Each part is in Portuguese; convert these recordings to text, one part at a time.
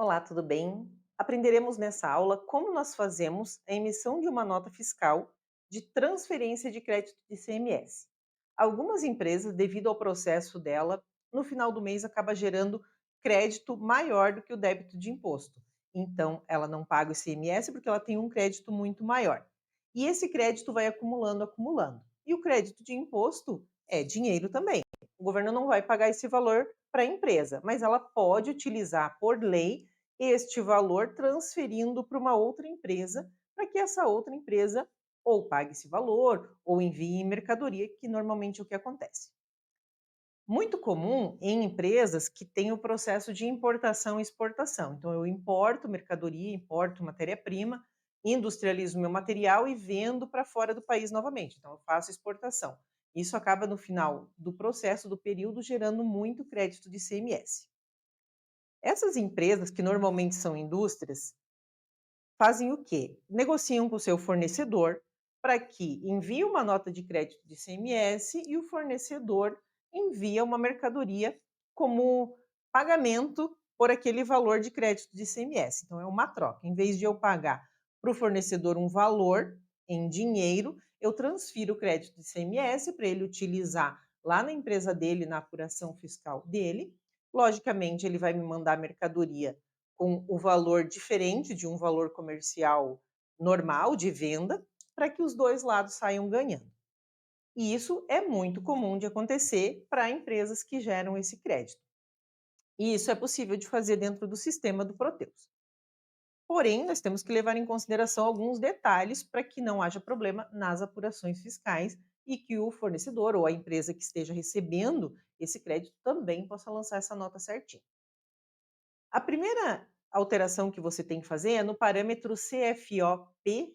Olá, tudo bem? Aprenderemos nessa aula como nós fazemos a emissão de uma nota fiscal de transferência de crédito de ICMS. Algumas empresas, devido ao processo dela, no final do mês acaba gerando crédito maior do que o débito de imposto. Então, ela não paga o ICMS porque ela tem um crédito muito maior. E esse crédito vai acumulando, acumulando. E o crédito de imposto é dinheiro também. O governo não vai pagar esse valor para a empresa, mas ela pode utilizar por lei este valor transferindo para uma outra empresa, para que essa outra empresa ou pague esse valor ou envie mercadoria, que normalmente é o que acontece. Muito comum em empresas que têm o processo de importação e exportação. Então, eu importo mercadoria, importo matéria-prima, industrializo meu material e vendo para fora do país novamente. Então, eu faço exportação. Isso acaba no final do processo, do período, gerando muito crédito de ICMS. Essas empresas, que normalmente são indústrias, fazem o quê? Negociam com o seu fornecedor para que envie uma nota de crédito de ICMS e o fornecedor envia uma mercadoria como pagamento por aquele valor de crédito de ICMS. Então é uma troca. Em vez de eu pagar para o fornecedor um valor em dinheiro, eu transfiro o crédito de ICMS para ele utilizar lá na empresa dele, na apuração fiscal dele. Logicamente, ele vai me mandar a mercadoria com o valor diferente de um valor comercial normal de venda, para que os 2 lados saiam ganhando. E isso é muito comum de acontecer para empresas que geram esse crédito. E isso é possível de fazer dentro do sistema do Proteus. Porém, nós temos que levar em consideração alguns detalhes para que não haja problema nas apurações fiscais e que o fornecedor ou a empresa que esteja recebendo esse crédito também possa lançar essa nota certinha. A primeira alteração que você tem que fazer é no parâmetro CFOP-TRA.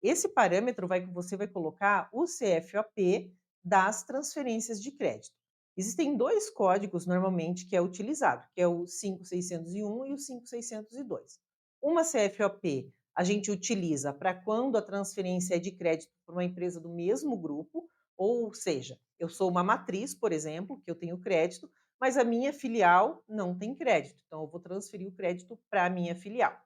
Esse parâmetro você vai colocar o CFOP das transferências de crédito. Existem dois códigos normalmente que é utilizado, que é o 5601 e o 5602. Uma CFOP a gente utiliza para quando a transferência é de crédito para uma empresa do mesmo grupo, ou seja, eu sou uma matriz, por exemplo, que eu tenho crédito, mas a minha filial não tem crédito, então eu vou transferir o crédito para a minha filial.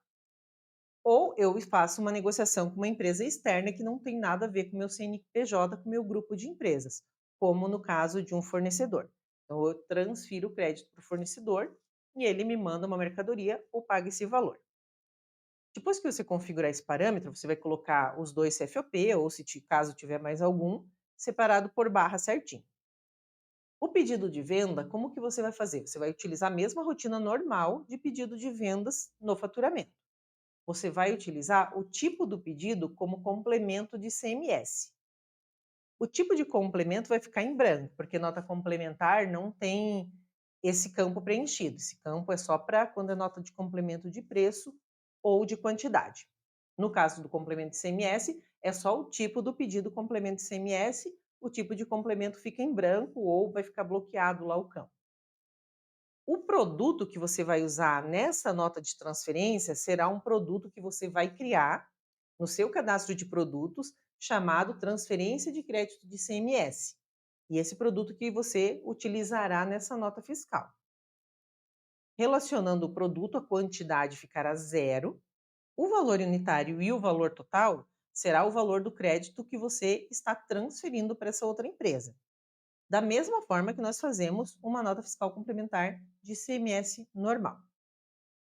Ou eu faço uma negociação com uma empresa externa que não tem nada a ver com o meu CNPJ, com o meu grupo de empresas, como no caso de um fornecedor. Então eu transfiro o crédito para o fornecedor e ele me manda uma mercadoria ou paga esse valor. Depois que você configurar esse parâmetro, você vai colocar os dois CFOP, ou se caso tiver mais algum, separado por barra certinho. O pedido de venda, como que você vai fazer? Você vai utilizar a mesma rotina normal de pedido de vendas no faturamento. Você vai utilizar o tipo do pedido como complemento de CMS. O tipo de complemento vai ficar em branco, porque nota complementar não tem esse campo preenchido. Esse campo é só para quando é nota de complemento de preço ou de quantidade. No caso do complemento de CMS, é só o tipo do pedido complemento de CMS, o tipo de complemento fica em branco ou vai ficar bloqueado lá o campo. O produto que você vai usar nessa nota de transferência será um produto que você vai criar no seu cadastro de produtos, chamado transferência de crédito de ICMS. E esse produto que você utilizará nessa nota fiscal. Relacionando o produto, a quantidade ficará zero, o valor unitário e o valor total será o valor do crédito que você está transferindo para essa outra empresa. Da mesma forma que nós fazemos uma nota fiscal complementar de ICMS normal.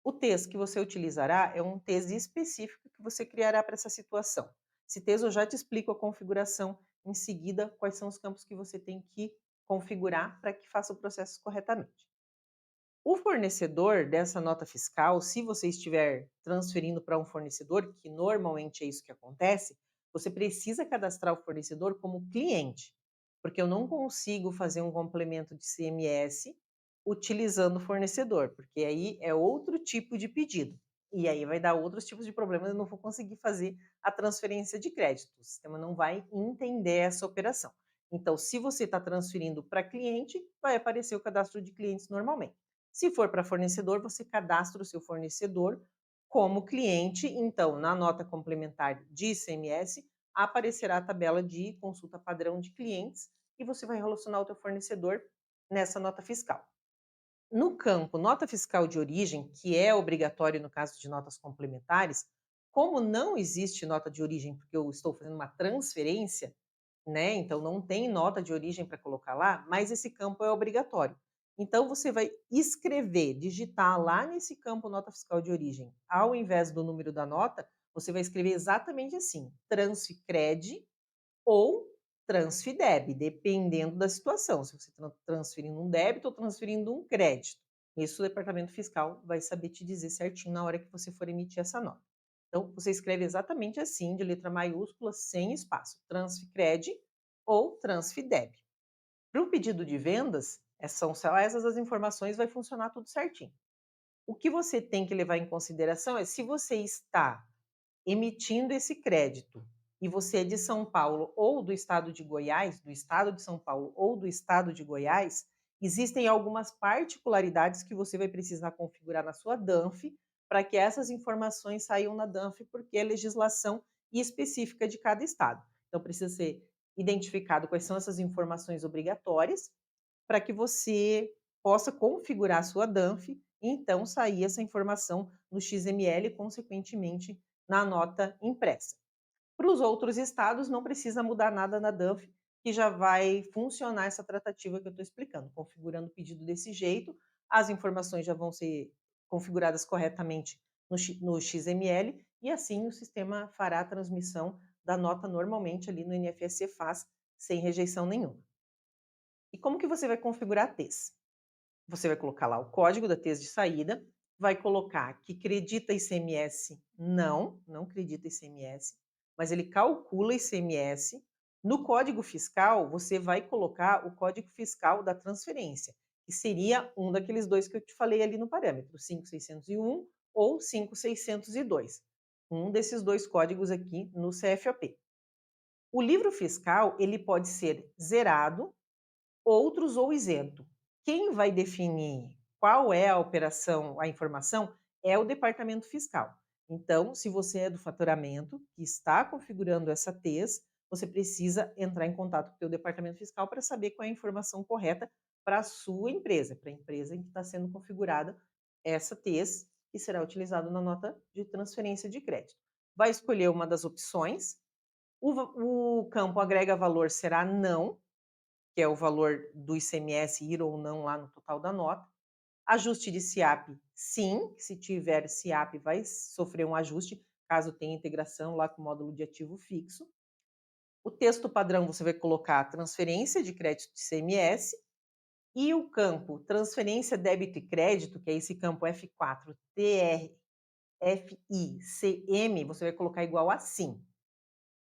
O TES que você utilizará é um TES específico que você criará para essa situação. Esse TES eu já te explico a configuração em seguida, quais são os campos que você tem que configurar para que faça o processo corretamente. O fornecedor dessa nota fiscal, se você estiver transferindo para um fornecedor, que normalmente é isso que acontece, você precisa cadastrar o fornecedor como cliente, porque eu não consigo fazer um complemento de CMS utilizando o fornecedor, porque aí é outro tipo de pedido. E aí vai dar outros tipos de problemas, eu não vou conseguir fazer a transferência de crédito. O sistema não vai entender essa operação. Então, se você está transferindo para cliente, vai aparecer o cadastro de clientes normalmente. Se for para fornecedor, você cadastra o seu fornecedor como cliente, então na nota complementar de ICMS aparecerá a tabela de consulta padrão de clientes e você vai relacionar o teu fornecedor nessa nota fiscal. No campo nota fiscal de origem, que é obrigatório no caso de notas complementares, como não existe nota de origem, porque eu estou fazendo uma transferência, né, então não tem nota de origem para colocar lá, mas esse campo é obrigatório. Então você vai escrever, digitar lá nesse campo nota fiscal de origem, ao invés do número da nota, você vai escrever exatamente assim: Transficred ou Transfideb, dependendo da situação, se você está transferindo um débito ou transferindo um crédito. Isso o departamento fiscal vai saber te dizer certinho na hora que você for emitir essa nota. Então, você escreve exatamente assim, de letra maiúscula, sem espaço, Transficred ou Transfideb. Para o pedido de vendas, são só essas as informações, vai funcionar tudo certinho. O que você tem que levar em consideração é se você está emitindo esse crédito e você é de São Paulo ou do estado de Goiás, do estado de São Paulo ou do estado de Goiás, existem algumas particularidades que você vai precisar configurar na sua DANF para que essas informações saiam na DANF, porque é legislação específica de cada estado. Então precisa ser identificado quais são essas informações obrigatórias para que você possa configurar a sua DANF e então sair essa informação no XML, consequentemente na nota impressa. Para os outros estados não precisa mudar nada na DANF, que já vai funcionar essa tratativa que eu estou explicando, configurando o pedido desse jeito, as informações já vão ser configuradas corretamente no XML e assim o sistema fará a transmissão da nota normalmente ali no NFS Faz, sem rejeição nenhuma. E como que você vai configurar a TES? Você vai colocar lá o código da TES de saída, vai colocar que acredita ICMS não, não acredita ICMS, mas ele calcula ICMS. No código fiscal, você vai colocar o código fiscal da transferência, que seria um daqueles dois que eu te falei ali no parâmetro, 5601 ou 5602. Um desses dois códigos aqui no CFOP. O livro fiscal, ele pode ser zerado, outros ou isento. Quem vai definir qual é a operação, a informação, é o departamento fiscal. Então, se você é do faturamento, que está configurando essa TES, você precisa entrar em contato com o teu departamento fiscal para saber qual é a informação correta para a sua empresa, para a empresa em que está sendo configurada essa TES, que será utilizada na nota de transferência de crédito. Vai escolher uma das opções, o campo agrega valor será não, que é o valor do ICMS ir ou não lá no total da nota. Ajuste de SIAP, sim, se tiver SIAP vai sofrer um ajuste, caso tenha integração lá com o módulo de ativo fixo. O texto padrão você vai colocar transferência de crédito de ICMS e o campo transferência débito e crédito, que é esse campo F4 TRFICM, você vai colocar igual a sim.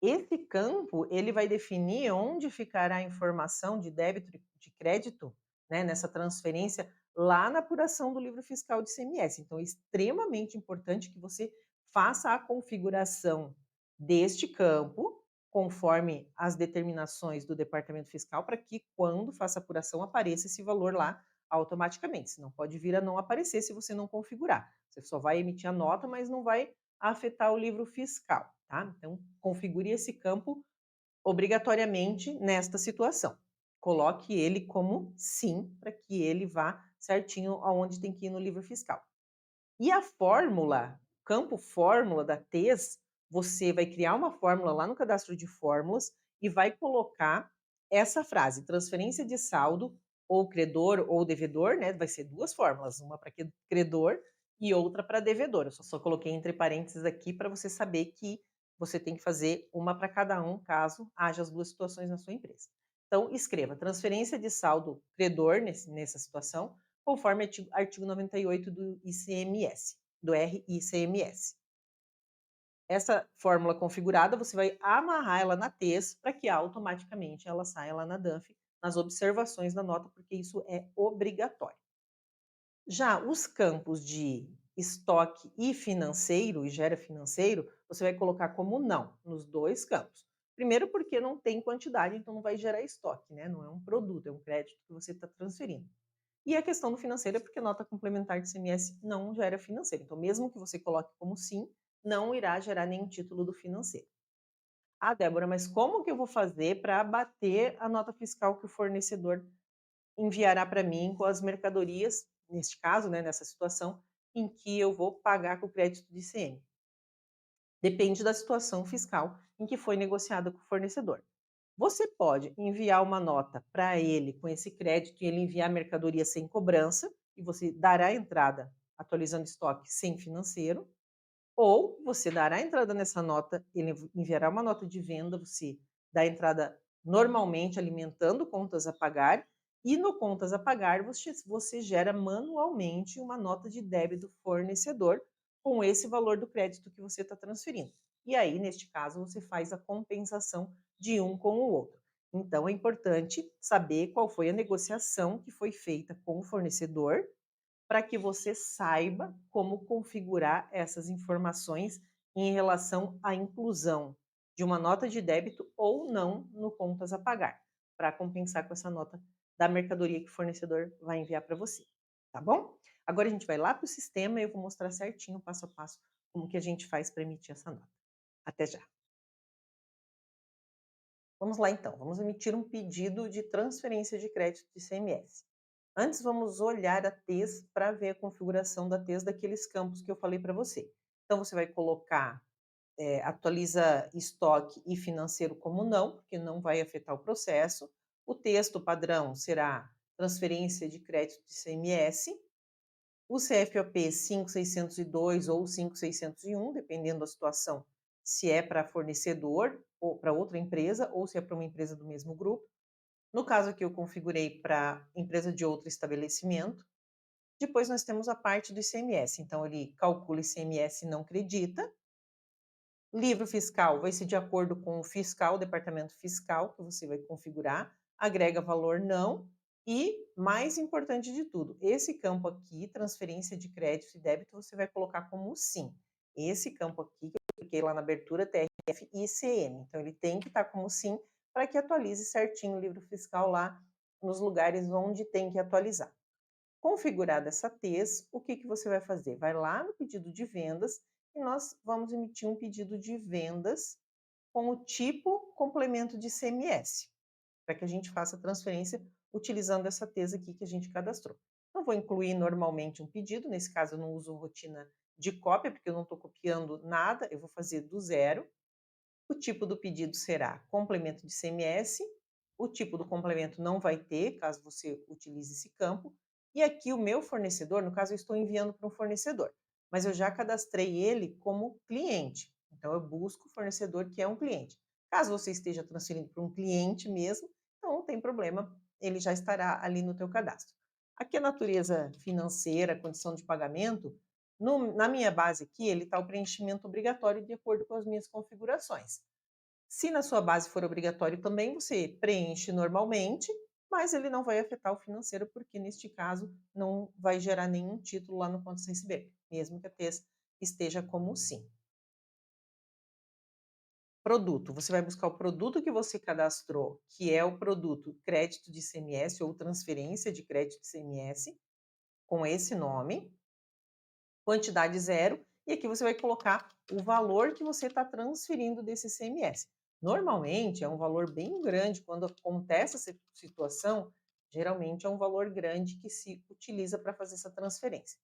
Esse campo, ele vai definir onde ficará a informação de débito e de crédito, né, nessa transferência, lá na apuração do livro fiscal de ICMS. Então, é extremamente importante que você faça a configuração deste campo, conforme as determinações do departamento fiscal, para que quando faça a apuração apareça esse valor lá automaticamente. Senão pode vir a não aparecer se você não configurar. Você só vai emitir a nota, mas não vai afetar o livro fiscal, tá? Então, configure esse campo obrigatoriamente nesta situação. Coloque ele como sim, para que ele vá certinho aonde tem que ir no livro fiscal. E a fórmula, campo fórmula da TES, você vai criar uma fórmula lá no cadastro de fórmulas e vai colocar essa frase: transferência de saldo ou credor ou devedor, né? Vai ser duas fórmulas, uma para credor e outra para devedor. Eu só coloquei entre parênteses aqui para você saber que você tem que fazer uma para cada um, caso haja as duas situações na sua empresa. Então, escreva transferência de saldo credor nessa situação, conforme artigo 98 do ICMS, do RICMS. Essa fórmula configurada, você vai amarrar ela na TES para que automaticamente ela saia lá na DANF, nas observações da nota, porque isso é obrigatório. Já os campos de estoque e financeiro, e gera financeiro, você vai colocar como não, nos dois campos. Primeiro porque não tem quantidade, então não vai gerar estoque, né? Não é um produto, é um crédito que você está transferindo. E a questão do financeiro é porque nota complementar de ICMS não gera financeiro. Então, mesmo que você coloque como sim, não irá gerar nenhum título do financeiro. Ah, Débora, mas como que eu vou fazer para abater a nota fiscal que o fornecedor enviará para mim com as mercadorias? neste caso, né, nessa situação, em que eu vou pagar com crédito de ICM. Depende da situação fiscal em que foi negociada com o fornecedor. Você pode enviar uma nota para ele com esse crédito e ele enviar a mercadoria sem cobrança, e você dará entrada atualizando estoque sem financeiro, ou você dará entrada nessa nota, ele enviará uma nota de venda, você dá entrada normalmente alimentando contas a pagar, e no contas a pagar você gera manualmente uma nota de débito fornecedor com esse valor do crédito que você está transferindo. E aí, neste caso, você faz a compensação de um com o outro. Então, é importante saber qual foi a negociação que foi feita com o fornecedor para que você saiba como configurar essas informações em relação à inclusão de uma nota de débito ou não no contas a pagar, para compensar com essa nota da mercadoria que o fornecedor vai enviar para você, tá bom? Agora a gente vai lá para o sistema e eu vou mostrar certinho, passo a passo, como que a gente faz para emitir essa nota. Até já. Vamos lá então, vamos emitir um pedido de transferência de crédito de ICMS. Antes, vamos olhar a TES para ver a configuração da TES daqueles campos que eu falei para você. Então, você vai colocar, atualiza estoque e financeiro como não, porque não vai afetar o processo. O texto padrão será transferência de crédito de ICMS. O CFOP 5602 ou 5601, dependendo da situação, se é para fornecedor ou para outra empresa, ou se é para uma empresa do mesmo grupo. No caso aqui, eu configurei para empresa de outro estabelecimento. Depois nós temos a parte do ICMS, então ele calcula ICMS e não acredita. Livro fiscal vai ser de acordo com o fiscal, o departamento fiscal que você vai configurar, agrega valor não, e mais importante de tudo, esse campo aqui, transferência de crédito e débito, você vai colocar como sim. Esse campo aqui que eu cliquei lá na abertura, TRF e ICM, então ele tem que estar como sim para que atualize certinho o livro fiscal lá nos lugares onde tem que atualizar. Configurada essa TES, o que você vai fazer? Vai lá no pedido de vendas e nós vamos emitir um pedido de vendas com o tipo complemento de ICMS, para que a gente faça a transferência utilizando essa TES aqui que a gente cadastrou. Eu vou incluir normalmente um pedido, nesse caso eu não uso rotina de cópia, porque eu não estou copiando nada, eu vou fazer do zero. O tipo do pedido será complemento de ICMS, o tipo do complemento não vai ter, caso você utilize esse campo, e aqui o meu fornecedor, no caso eu estou enviando para um fornecedor, mas eu já cadastrei ele como cliente, então eu busco o fornecedor que é um cliente. Caso você esteja transferindo para um cliente mesmo, então não tem problema, ele já estará ali no teu cadastro. Aqui a natureza financeira, a condição de pagamento, na minha base aqui, ele está o preenchimento obrigatório de acordo com as minhas configurações. Se na sua base for obrigatório também, você preenche normalmente, mas ele não vai afetar o financeiro, porque neste caso não vai gerar nenhum título lá no Contas a Receber, mesmo que a TES esteja como sim. Produto, você vai buscar o produto que você cadastrou, que é o produto crédito de ICMS ou transferência de crédito de ICMS, com esse nome. Quantidade zero, e aqui você vai colocar o valor que você está transferindo desse ICMS. Normalmente é um valor bem grande, quando acontece essa situação, geralmente é um valor grande que se utiliza para fazer essa transferência.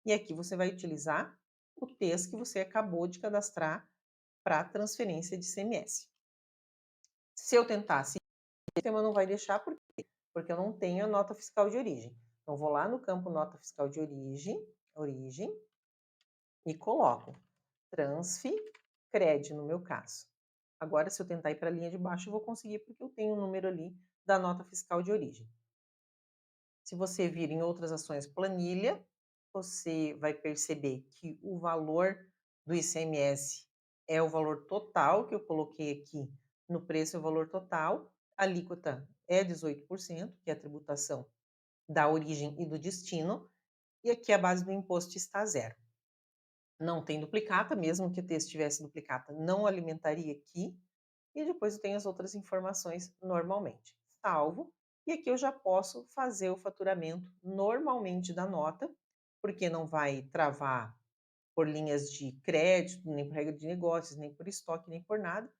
E aqui você vai utilizar o texto que você acabou de cadastrar para transferência de ICMS. Se eu tentasse, o sistema não vai deixar, por quê? Porque eu não tenho a nota fiscal de origem. Então, vou lá no campo nota fiscal de origem, e coloco Transficred, no meu caso. Agora, se eu tentar ir para a linha de baixo, eu vou conseguir, porque eu tenho o número ali da nota fiscal de origem. Se você vir em outras ações planilha, você vai perceber que o valor do ICMS é o valor total que eu coloquei aqui no preço, é o valor total. A alíquota é 18%, que é a tributação da origem e do destino. E aqui a base do imposto está zero. Não tem duplicata, mesmo que o texto tivesse duplicata, não alimentaria aqui. E depois eu tenho as outras informações normalmente. Salvo. E aqui eu já posso fazer o faturamento normalmente da nota, porque não vai travar por linhas de crédito, nem por regra de negócios, nem por estoque, nem por nada.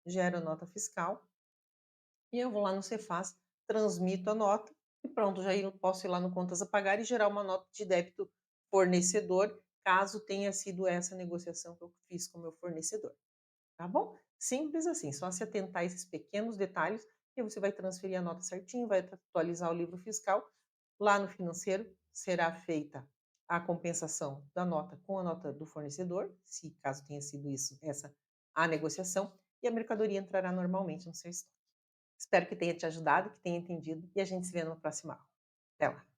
Gero a nota fiscal. E eu vou lá no Cefaz, transmito a nota e pronto, posso ir lá no contas a pagar e gerar uma nota de débito fornecedor, caso tenha sido essa negociação que eu fiz com o meu fornecedor, tá bom? Simples assim, só se atentar a esses pequenos detalhes e você vai transferir a nota certinho, vai atualizar o livro fiscal. Lá no financeiro será feita a compensação da nota com a nota do fornecedor, se caso tenha sido isso, essa a negociação, e a mercadoria entrará normalmente no seu estoque. Espero que tenha te ajudado, que tenha entendido e a gente se vê numa próxima aula. Até lá.